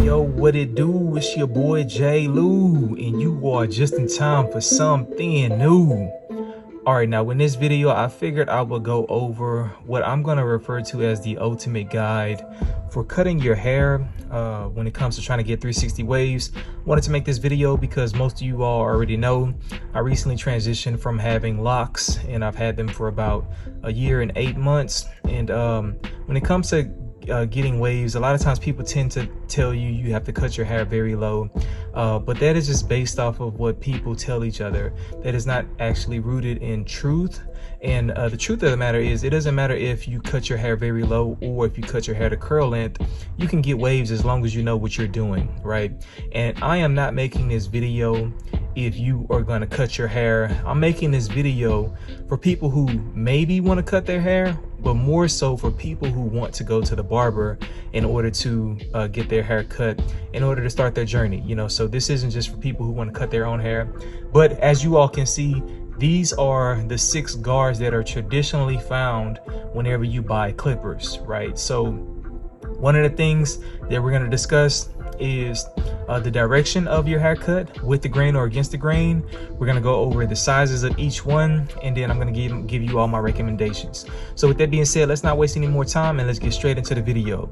Yo, what it do? It's your boy J Lou, and you are just in time for something new. Alright, now in this video, I figured I would go over what I'm going to refer to as the ultimate guide for cutting your hair when it comes to trying to get 360 waves. Wanted to make this video because most of you all already know I recently transitioned from having locks, and I've had them for about a year and 8 months. And when it comes to getting waves, a lot of times people tend to tell you have to cut your hair very low, but that is just based off of what people tell each other. That is not actually rooted in truth. And the truth of the matter is, it doesn't matter if you cut your hair very low or if you cut your hair to curl length, you can get waves as long as you know what you're doing, right? And I am not making this video if you are going to cut your hair. I'm making this video for people who maybe want to cut their hair, but more so for people who want to go to the barber in order to get their hair cut, in order to start their journey, you know. So this isn't just for people who want to cut their own hair, but as you all can see, these are the 6 guards that are traditionally found whenever you buy clippers, right? So one of the things that we're going to discuss is the direction of your haircut, with the grain or against the grain. We're going to go over the sizes of each one, and then I'm going to give you all my recommendations. So with that being said, let's not waste any more time and let's get straight into the video.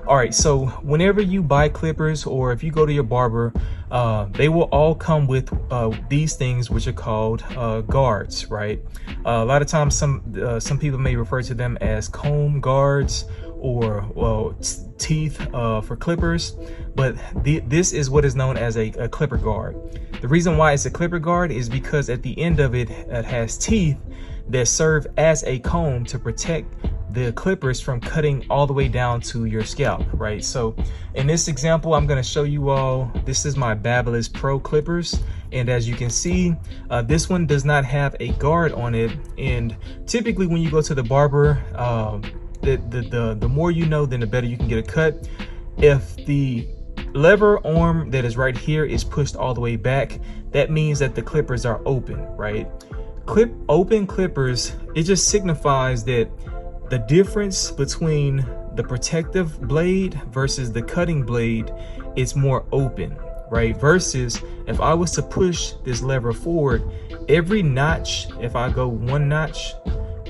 All right, so whenever you buy clippers or if you go to your barber, they will all come with these things, which are called guards, right? A lot of times some people may refer to them as comb guards or teeth for clippers, but this is what is known as a clipper guard. The reason why it's a clipper guard is because at the end of it, it has teeth that serve as a comb to protect the clippers from cutting all the way down to your scalp, right? So in this example, I'm going to show you all, this is my BabylissPRO clippers, and as you can see, this one does not have a guard on it. And typically when you go to the barber, the more you know, then the better you can get a cut. If the lever arm that is right here is pushed all the way back, that means that the clippers are open, right? Open clippers, it just signifies that the difference between the protective blade versus the cutting blade is more open, right? Versus if I was to push this lever forward, every notch, if I go 1 notch,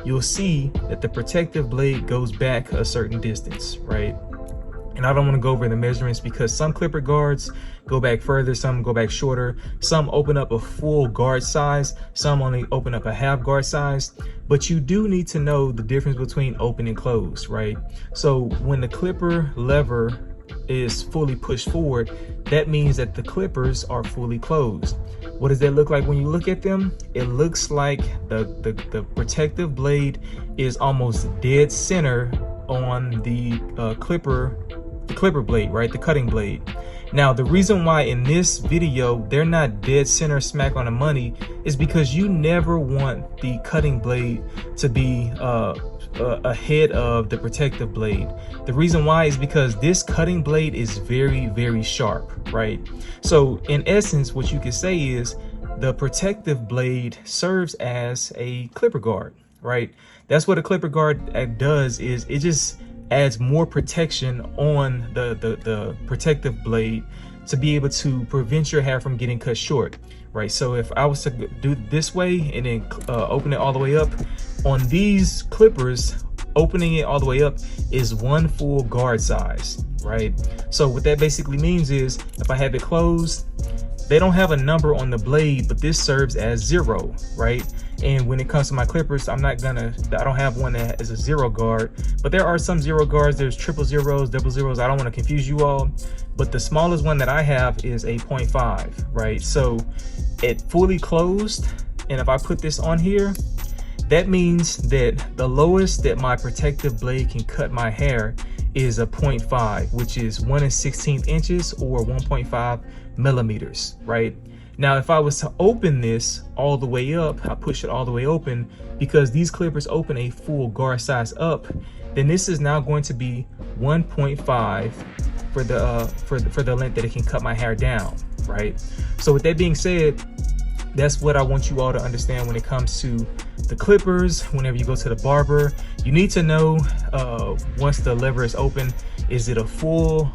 you'll see that the protective blade goes back a certain distance, right? And I don't want to go over the measurements because some clipper guards go back further, some go back shorter, some open up a full guard size, some only open up a half guard size. But you do need to know the difference between open and closed, right? So when the clipper lever is fully pushed forward, that means that the clippers are fully closed. What does that look like when you look at them? It looks like the protective blade is almost dead center on the clipper blade, right? The cutting blade. Now, the reason why in this video they're not dead center smack on the money is because you never want the cutting blade to be ahead of the protective blade. The reason why is because this cutting blade is very, very sharp, right? So in essence, what you could say is the protective blade serves as a clipper guard, right? That's what a clipper guard does, is it just adds more protection on the protective blade to be able to prevent your hair from getting cut short, right? So if I was to do it this way and then open it all the way up, on these clippers, opening it all the way up is 1 full guard size, right? So what that basically means is if I have it closed, they don't have a number on the blade, but this serves as 0, right? And when it comes to my clippers, I don't have one that is a 0 guard, but there are some 0 guards. There's 000s, 000s. I don't want to confuse you all, but the smallest one that I have is a 0.5, right? So it fully closed, and if I put this on here, that means that the lowest that my protective blade can cut my hair is a 0.5, which is 1 16th inches or 1.5 millimeters, right? Now, if I was to open this all the way up, I push it all the way open, because these clippers open a full guard size up, then this is now going to be 1.5 for the length that it can cut my hair down, right? So with that being said, That's what I want you all to understand when it comes to the clippers. Whenever you go to the barber, you need to know once the lever is open, is it a full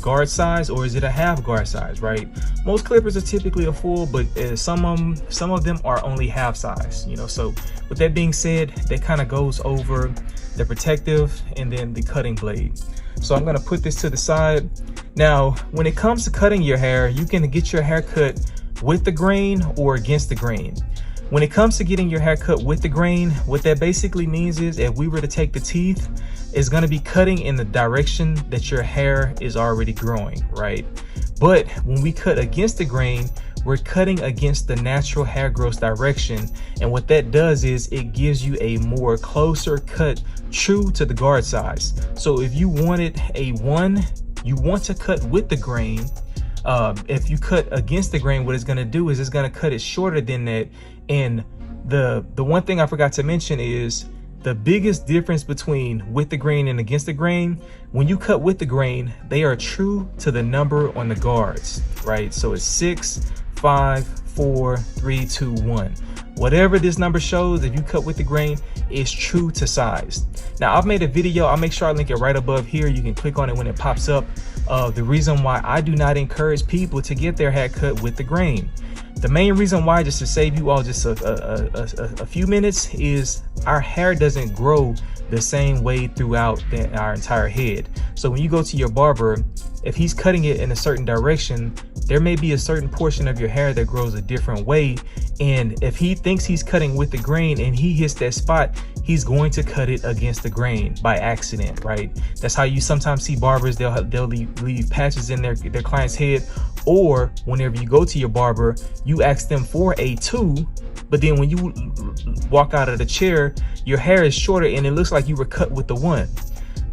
guard size or is it a half guard size, right? Most clippers are typically a full, but some of them are only half size, you know. So with that being said, that kind of goes over the protective and then the cutting blade. So I'm gonna put this to the side. Now, when it comes to cutting your hair, you can get your hair cut with the grain or against the grain. When it comes to getting your hair cut with the grain, what that basically means is if we were to take the teeth, it's going to be cutting in the direction that your hair is already growing, right? But when we cut against the grain, we're cutting against the natural hair growth direction. And what that does is it gives you a more closer cut, true to the guard size. So if you wanted a 1, you want to cut with the grain. If you cut against the grain, what it's going to do is it's going to cut it shorter than that. And the one thing I forgot to mention is the biggest difference between with the grain and against the grain. When you cut with the grain, they are true to the number on the guards, right? So it's 6, 5, 4, 3, 2, 1. Whatever this number shows, if you cut with the grain, is true to size. Now, I've made a video. I'll make sure I link it right above here. You can click on it when it pops up. The reason why I do not encourage people to get their hair cut with the grain. The main reason why, just to save you all just a few minutes, is our hair doesn't grow the same way throughout our entire head. So when you go to your barber, if he's cutting it in a certain direction, there may be a certain portion of your hair that grows a different way. And if he thinks he's cutting with the grain and he hits that spot, he's going to cut it against the grain by accident, right? That's how you sometimes see barbers, they'll leave patches in their client's head. Or whenever you go to your barber, you ask them for a 2, but then when you walk out of the chair, your hair is shorter and it looks like you were cut with the 1.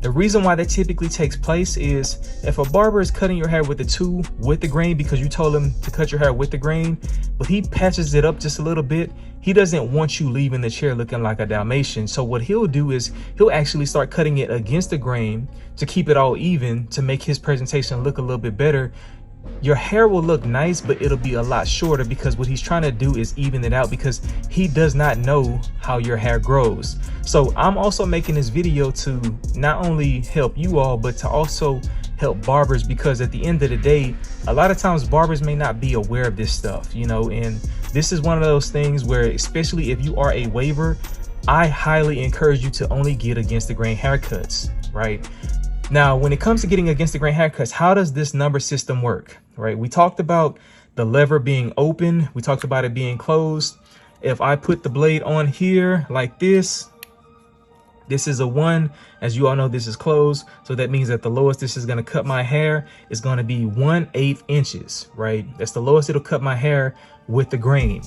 The reason why that typically takes place is if a barber is cutting your hair with a 2 with the grain because you told him to cut your hair with the grain, but he patches it up just a little bit, he doesn't want you leaving the chair looking like a Dalmatian. So what he'll do is he'll actually start cutting it against the grain to keep it all even, to make his presentation look a little bit better. Your hair will look nice, but it'll be a lot shorter because what he's trying to do is even it out, because he does not know how your hair grows. So I'm also making this video to not only help you all, but to also help barbers, because at the end of the day, a lot of times barbers may not be aware of this stuff, you know, and this is one of those things where, especially if you are a waver, I highly encourage you to only get against the grain haircuts, right? Now, when it comes to getting against the grain haircuts, how does this number system work, right? We talked about the lever being open. We talked about it being closed. If I put the blade on here like this is a 1. As you all know, this is closed. So that means that the lowest this is going to cut my hair is going to be 1/8 inches, right? That's the lowest it'll cut my hair with the grain.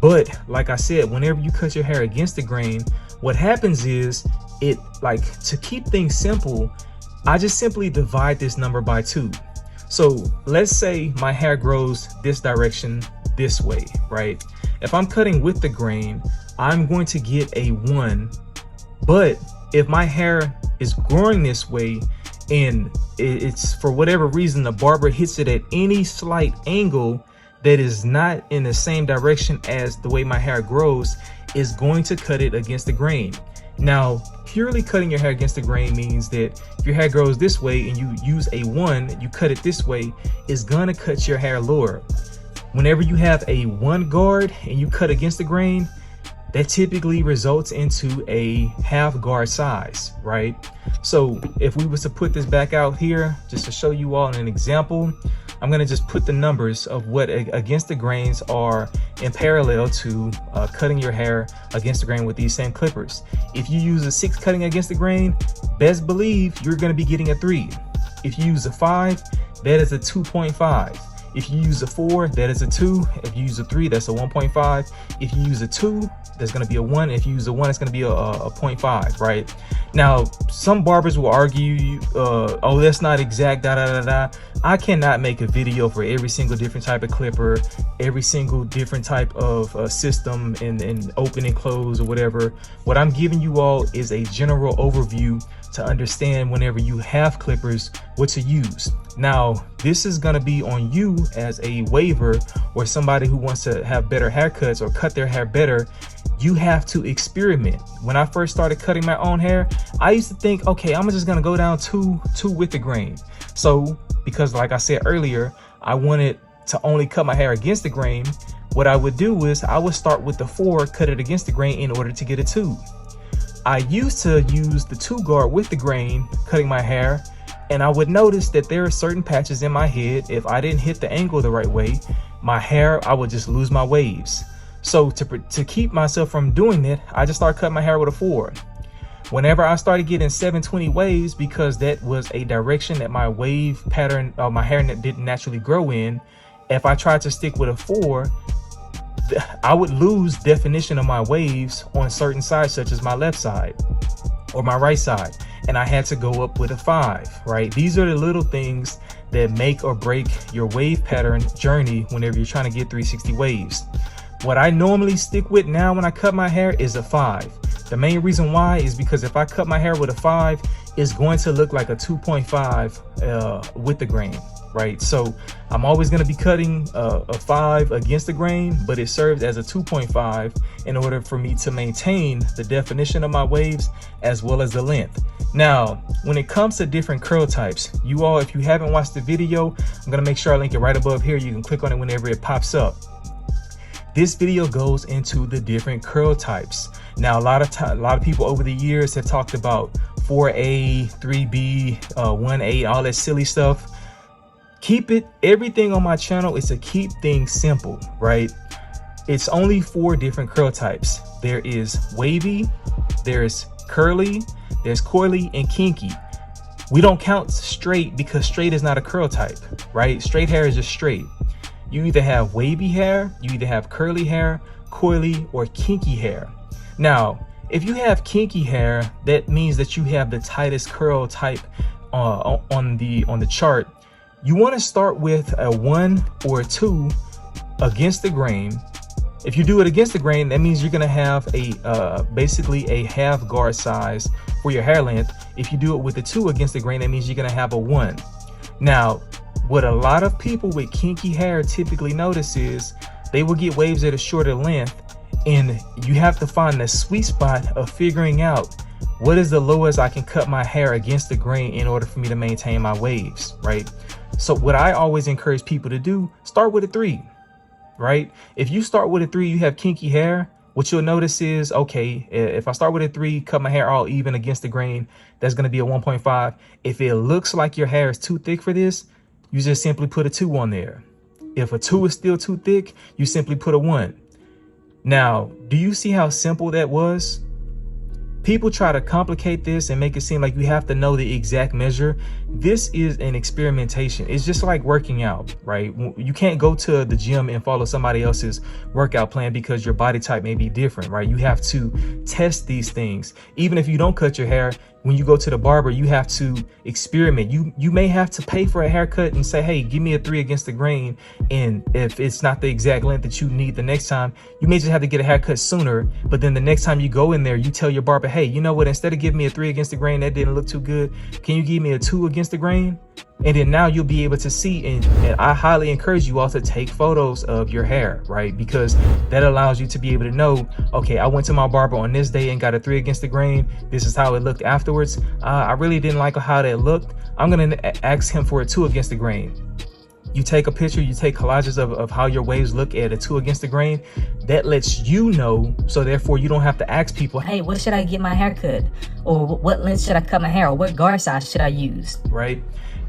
But like I said, whenever you cut your hair against the grain, what happens is to keep things simple, I just simply divide this number by 2. So let's say my hair grows this direction this way, right? If I'm cutting with the grain, I'm going to get a 1. But if my hair is growing this way and it's for whatever reason, the barber hits it at any slight angle that is not in the same direction as the way my hair grows, is going to cut it against the grain. Now, purely cutting your hair against the grain means that if your hair grows this way and you use a 1, you cut it this way, is gonna cut your hair lower. Whenever you have a 1 guard and you cut against the grain, that typically results into a half guard size, right? So if we was to put this back out here, just to show you all an example, I'm gonna just put the numbers of what against the grains are in parallel to cutting your hair against the grain with these same clippers. If you use a 6 cutting against the grain, best believe you're gonna be getting a 3. If you use a 5, that is a 2.5. If you use a 4, that is a 2. If you use a 3, that's a 1.5. If you use a 2, that's going to be a 1. If you use a 1, it's going to be a 0.5, right? Now, some barbers will argue, oh, that's not exact, da da da da. I cannot make a video for every single different type of clipper, every single different type of system and open and close or whatever. What I'm giving you all is a general overview to understand whenever you have clippers what to use. Now, this is going to be on you as a waver or somebody who wants to have better haircuts or cut their hair better. You have to experiment. When I first started cutting my own hair, I used to think, okay, I'm just going to go down two with the grain. So because like I said earlier, I wanted to only cut my hair against the grain. What I would do is I would start with the 4, cut it against the grain in order to get a 2. I used to use the 2 guard with the grain, cutting my hair, and I would notice that there are certain patches in my head. If I didn't hit the angle the right way, my hair, I would just lose my waves. So to keep myself from doing that, I just started cutting my hair with a 4. Whenever I started getting 720 waves, because that was a direction that my wave pattern, my hair didn't naturally grow in, if I tried to stick with a 4, I would lose definition of my waves on certain sides, such as my left side or my right side, and I had to go up with a 5, right? These are the little things that make or break your wave pattern journey whenever you're trying to get 360 waves. What I normally stick with now when I cut my hair is a 5. The main reason why is because if I cut my hair with a 5, it's going to look like a 2.5 with the grain, right? So I'm always going to be cutting a 5 against the grain, but it serves as a 2.5 in order for me to maintain the definition of my waves as well as the length. Now, when it comes to different curl types, you all, if you haven't watched the video, I'm going to make sure I link it right above here. You can click on it whenever it pops up. This video goes into the different curl types. Now, a lot of people over the years have talked about 4A, 3B, 1A, all that silly stuff. Everything on my channel is to keep things simple, right? It's only 4 different curl types. There is wavy, there's curly, there's coily, and kinky. We don't count straight because straight is not a curl type, right? Straight hair is just straight. You either have wavy hair, you either have curly hair, coily, or kinky hair. Now, if you have kinky hair, that means that you have the tightest curl type on the chart. You want to start with a 1 or a 2 against the grain. If you do it against the grain, that means you're going to have a basically a half guard size for your hair length. If you do it with a 2 against the grain, that means you're going to have a 1. Now, what a lot of people with kinky hair typically notice is they will get waves at a shorter length, and you have to find the sweet spot of figuring out what is the lowest I can cut my hair against the grain in order for me to maintain my waves, right? So what I always encourage people to do, start with a 3, right? If you start with a 3, you have kinky hair, what you'll notice is, okay, if I start with a 3, cut my hair all even against the grain, that's going to be a 1.5. If it looks like your hair is too thick for this, you just simply put a 2 on there. If a 2 is still too thick, you simply put a 1. Now, do you see how simple that was? People try to complicate this and make it seem like you have to know the exact measure. This is an experimentation. It's just like working out, right? You can't go to the gym and follow somebody else's workout plan because your body type may be different, right? You have to test these things. Even if you don't cut your hair, when you go to the barber, you have to experiment. You may have to pay for a haircut and say, hey, give me a 3 against the grain. And if it's not the exact length that you need the next time, you may just have to get a haircut sooner. But then the next time you go in there, you tell your barber, hey, you know what, instead of giving me a 3 against the grain, that didn't look too good. Can you give me a 2 against the grain? And then now you'll be able to see, and I highly encourage you all to take photos of your hair, right? Because that allows you to be able to know, okay, I went to my barber on this day and got a 3 against the grain. This is how it looked afterwards. I really didn't like how that looked. I'm gonna ask him for a 2 against the grain. You take a picture, you take collages of how your waves look at a 2 against the grain. That lets you know, so therefore you don't have to ask people, hey, what should I get my hair cut? Or what length should I cut my hair? Or what guard size should I use? Right?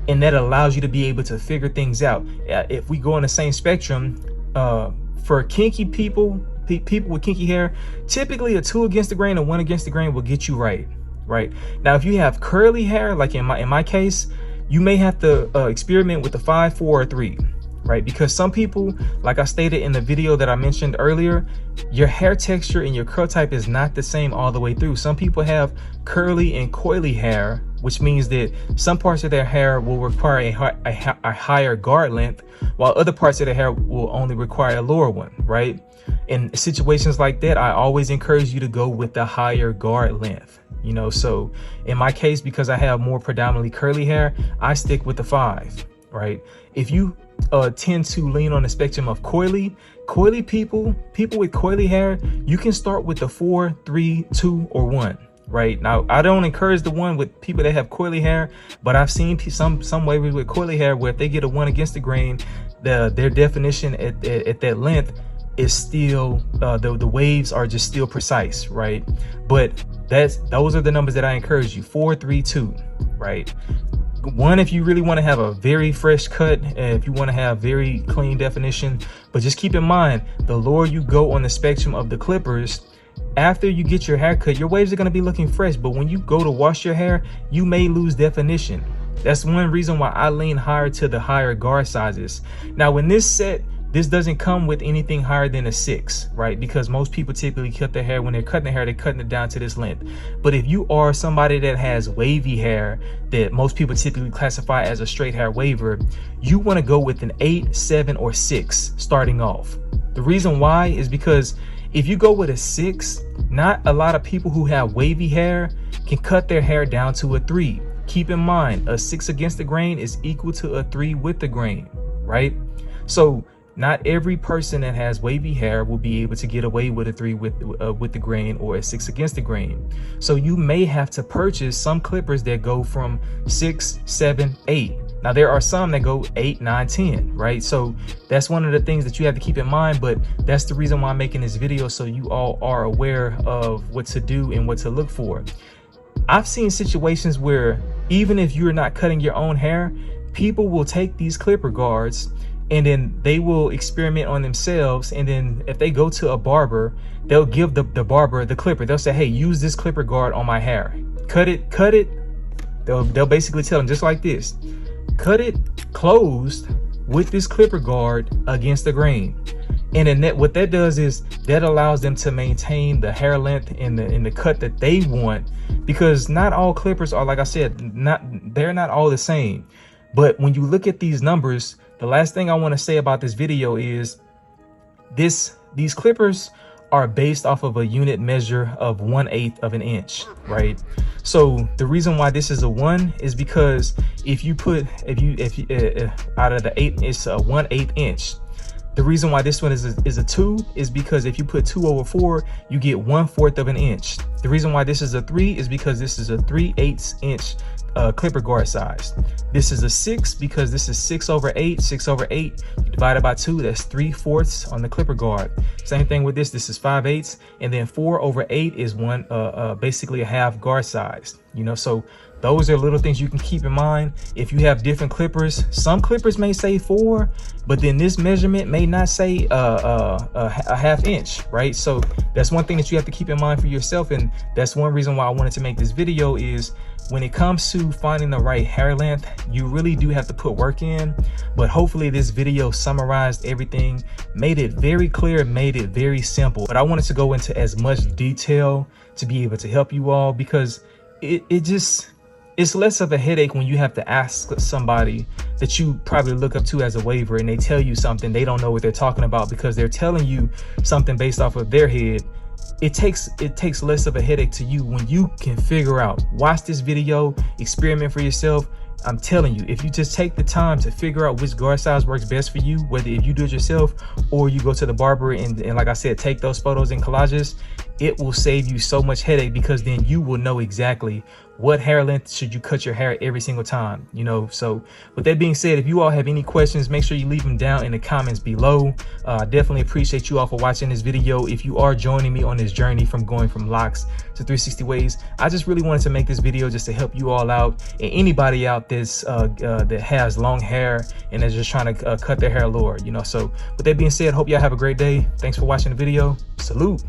And that allows you to be able to figure things out. If we go on the same spectrum, for kinky people with kinky hair, typically a 2 against the grain and 1 against the grain will get you right. Now, if you have curly hair, like in my case, you may have to experiment with the 5, 4, or 3, right? Because some people, like I stated in the video that I mentioned earlier, your hair texture and your curl type is not the same all the way through. Some people have curly and coily hair, which means that some parts of their hair will require a higher guard length, while other parts of their hair will only require a lower one, right? In situations like that, I always encourage you to go with the higher guard length. you know. So in my case, because I have more predominantly curly hair, I stick with the 5, right? If you tend to lean on the spectrum of coily people with coily hair, you can start with the 4, 3, 2, or 1. Right now, I don't encourage the 1 with people that have coily hair, but I've seen some wavers with coily hair where if they get a 1 against the grain, their definition at that length is still the waves are just still precise, right? But those are the numbers that I encourage you: 4, 3, 2, right? 1 if you really want to have a very fresh cut, and if you want to have very clean definition. But just keep in mind, the lower you go on the spectrum of the clippers, after you get your hair cut, your waves are going to be looking fresh, but when you go to wash your hair, you may lose definition. That's one reason why I lean higher to the higher guard sizes. Now in this set, this doesn't come with anything higher than a 6, right? Because most people typically cut their hair, when they're cutting their hair, they're cutting it down to this length. But if you are somebody that has wavy hair that most people typically classify as a straight hair waver, you want to go with an 8, 7, or 6 starting off. The reason why is because if you go with a 6, not a lot of people who have wavy hair can cut their hair down to a 3. Keep in mind, a 6 against the grain is equal to a 3 with the grain, right? So not every person that has wavy hair will be able to get away with a 3 with the grain, or a 6 against the grain. So you may have to purchase some clippers that go from 6, 7, 8. Now there are some that go 8, 9, 10, right? So that's one of the things that you have to keep in mind, but that's the reason why I'm making this video, so you all are aware of what to do and what to look for. I've seen situations where even if you're not cutting your own hair, people will take these clipper guards and then they will experiment on themselves, and then if they go to a barber, they'll give the barber the clipper. They'll say, hey, use this clipper guard on my hair, cut it. They'll basically tell them just like this: cut it closed with this clipper guard against the grain. And then what that does is that allows them to maintain the hair length in the cut that they want, because not all clippers are, like I said, they're not all the same. But when you look at these numbers, the last thing I want to say about this video is these clippers are based off of a unit measure of 1/8 of an inch, right? So the reason why this is a 1 is because if you out of the 8, it's a 1/8 inch. The reason why this one is a 2 is because if you put 2 over 4, you get 1/4 of an inch. The reason why this is a 3 is because this is a 3/8 inch clipper guard size. This is a 6 because this is 6 over 8. 6 over 8 divided by 2, that's 3/4 on the clipper guard. Same thing with this. This is 5/8, and then 4 over 8 is basically a half guard size. You know, so those are little things you can keep in mind. If you have different clippers, some clippers may say 4, but then this measurement may not say a half inch, right? So that's one thing that you have to keep in mind for yourself, and that's one reason why I wanted to make this video. Is when it comes to finding the right hair length, you really do have to put work in. But hopefully this video summarized everything, made it very clear, made it very simple. But I wanted to go into as much detail to be able to help you all, because it's less of a headache when you have to ask somebody that you probably look up to as a waver and they tell you something they don't know what they're talking about because they're telling you something based off of their head. It takes less of a headache to you when you can figure out, watch this video, experiment for yourself. I'm telling you, if you just take the time to figure out which guard size works best for you, whether if you do it yourself or you go to the barber and like I said, take those photos and collages, it will save you so much headache, because then you will know exactly what hair length should you cut your hair every single time, you know. So with that being said, if you all have any questions, make sure you leave them down in the comments below. I definitely appreciate you all for watching this video. If you are joining me on this journey from going from locks to 360 waves, I just really wanted to make this video just to help you all out, and anybody out that's that has long hair and is just trying to cut their hair lower, you know. So with that being said, hope y'all have a great day. Thanks for watching the video. Salute.